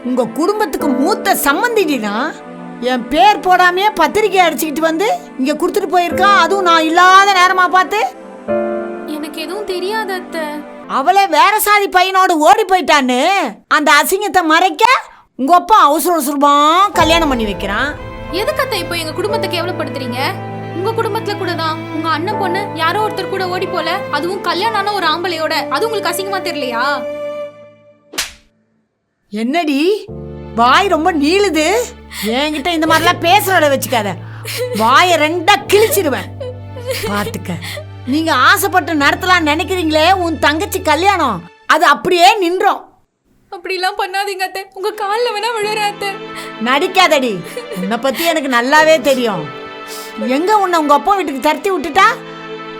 உங்க குடும்பத்துக்கு மூத்த சம்பந்தினா என் பேர் போடாமையே பத்திரிக்கை அடிச்சுக்கிட்டு வந்து இங்க கொடுத்துட்டு போயிருக்கான். அதுவும் நான் இல்லாத நேரமா பார்த்து. எனக்கு எதுவும் தெரியாது அத்தை. அவளே வேற சாதி பையனோடு ஓடி போயிட்டான்னு அந்த அசிங்கத்தை மறைக்க உங்க அப்பா அவசர அவசரமா கல்யாணம் பண்ணி வைக்கிறான். எதுக்கு அத்தை இப்போ எங்க குடும்பத்தை கேவலப்படுத்துறீங்க? உங்க குடும்பத்துல கூட தான் உங்க அண்ணன் பொண்ணு யாரோ ஒருத்தர் கூட ஓடி போல, அதுவும் கல்யாணம் ஆன ஒரு ஆம்பளையோட. அது உங்களுக்கு அசிங்கமா தெரியலையா? என்னடி வாய் ரொம்ப நீளுது. என்கிட்ட இந்த மாதிரிலாம் பேசுறத வச்சுக்காத. வாயை ரெண்டா கிழிச்சிடுவேன் பாத்துக்க. நீங்க ஆசைப்பட்டு நடத்தலாம் நினைக்கிறீங்களே உன் தங்கச்சி கல்யாணம், அது அப்படியே நின்றோம். அப்படிலாம் பண்ணாதீங்க அத்தை. உங்க காலில் வேணா விழுற அத்தை. நடிக்காதடி. உன்னை பத்தி எனக்கு நல்லாவே தெரியும். எங்க உன்னை உங்க அப்பா வீட்டுக்கு தரத்தி விட்டுட்டா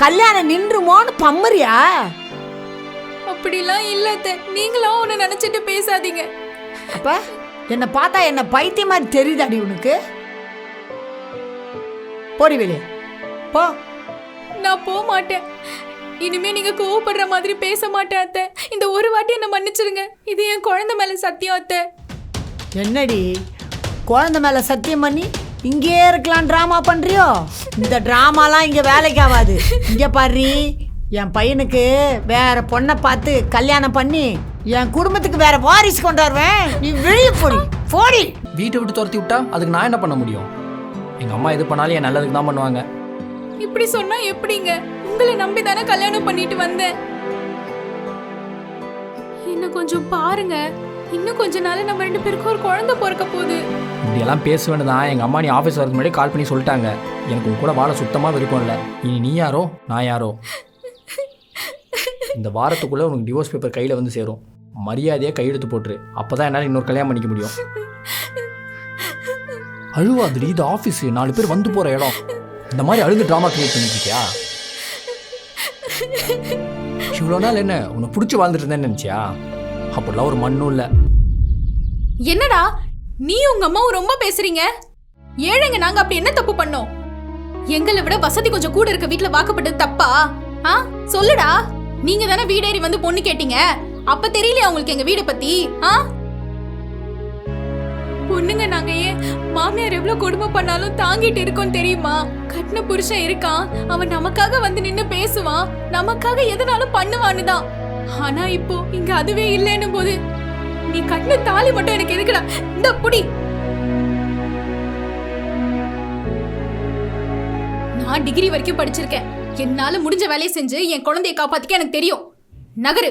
கல்யாணம் நின்றுமோன்னு பம்மறியா? அப்படிலாம் இல்ல அத்தை. நீங்களும் உன்னை நினைச்சிட்டு பேசாதீங்க. அப்ப என்ன பார்த்தா என்ன பைத்தியம் மாதிரி தெரியுதாடி உனக்கு? போடி வெளியே போ. நான் போக மாட்டேன். இனிமே நீங்க கோவப்படுற மாதிரி பேச மாட்டேன் அத்தை. இந்த ஒரு வாட்டி என்ன மன்னிச்சிருங்க. இது என் குழந்தை மேல சத்தியம் அத்தை. என்னடி குழந்தை மேல சத்தியம் பண்ணி இங்கே இருக்கலாம் டிராமா பண்றியோ? இந்த டிராமாலாம் இங்க வேலைக்கு ஆகாது. இங்க பாரு, என் பையனுக்கு வேற பொண்ணை பார்த்து கல்யாணம் பண்ணி என் குடும்பத்துக்கு வேற வாரிசு கொண்டு வருவேன். நீ வெளியே போடி போடி. வீட்டை விட்டு துரத்தி விட்டா அதுக்கு நான் என்ன பண்ண முடியும்? எங்க அம்மா எது பண்ணாலும் என் நல்லதுக்கு தான் பண்ணுவாங்க. இப்படி சொன்னா எப்படிங்க? உங்களை நம்பி தானே கல்யாணம் பண்ணிட்டு வந்தேன். இன்னும் கொஞ்சம் பாருங்க. இன்னும் கொஞ்ச நாள் நம்ம 2 பேருக்கும் ஒரு குழந்தை பிறக்க போகுது. இப்படியெல்லாம் பேசுவேன்னு தான் எங்கள் அம்மா நீ ஆஃபீஸ் வரதுக்கு முன்னாடி கால் பண்ணி சொல்லிட்டாங்க. எனக்கு உன் கூட வாழ சுத்தமாக விருப்பம் இல்லை. இனி நீ யாரோ நான் யாரோ. இந்த வாரத்துக்குள்ளே உனக்கு டிவோர்ஸ் பேப்பர் கையில் வந்து சேரும். மரியாதையாக கையெழுத்து போட்டுரு. அப்போ தான் என்னால் இன்னொரு கல்யாணம் பண்ணிக்க முடியும். அழுவாதுடி, இது ஆஃபீஸு, 4 பேர் வந்து போகிற இடம். இந்த மாதிரி அழுது ட்ராமா கிரியேட் பண்ணிட்டு இருக்கியா? இவ்வளோ நாள் என்ன உன்னை பிடிச்சி வாழ்ந்துட்டு இருந்தேன்னு நினச்சியா? அப்படிலாம் ஒரு மண்ணும் இல்லை. என்னடா நீ உங்க அம்மாவும் ரொம்ப பேசுறீங்க? ஏழைங்க நாங்க அப்படி என்ன தப்பு பண்ணோம்? எங்களை விட வசதி கொஞ்சம் கூட இருக்க வீட்டுல வாக்கப்பட்டது தப்பா? சொல்லுடா. நீங்க தானே வீடேறி வந்து பொண்ணு கேட்டீங்க. அப்ப தெரியலையா உங்களுக்கு எங்க வீட பத்தி? பொண்ணுங்க நாங்க ஏன் மாமியார் எவ்வளவு கொடுமை பண்ணாலும் தாங்கிட்டு இருக்கோம் தெரியுமா? கட்டின புருஷன் இருக்கான், அவன் நமக்காக வந்து நின்னு பேசுவான், நமக்காக எதனாலும் பண்ணுவான்னு தான். ஆனா இப்போ இங்க அதுவே இல்லைன்னு போது நீ கட்டின தாலி மட்டும் எனக்கு எதுக்குடா? இந்த புடி. நான் டிகிரி வரைக்கும் படிச்சிருக்கேன். என்னால முடிஞ்ச வேலையை செஞ்சு என் குழந்தையை காப்பாத்திக்க எனக்கு தெரியும். நகரு.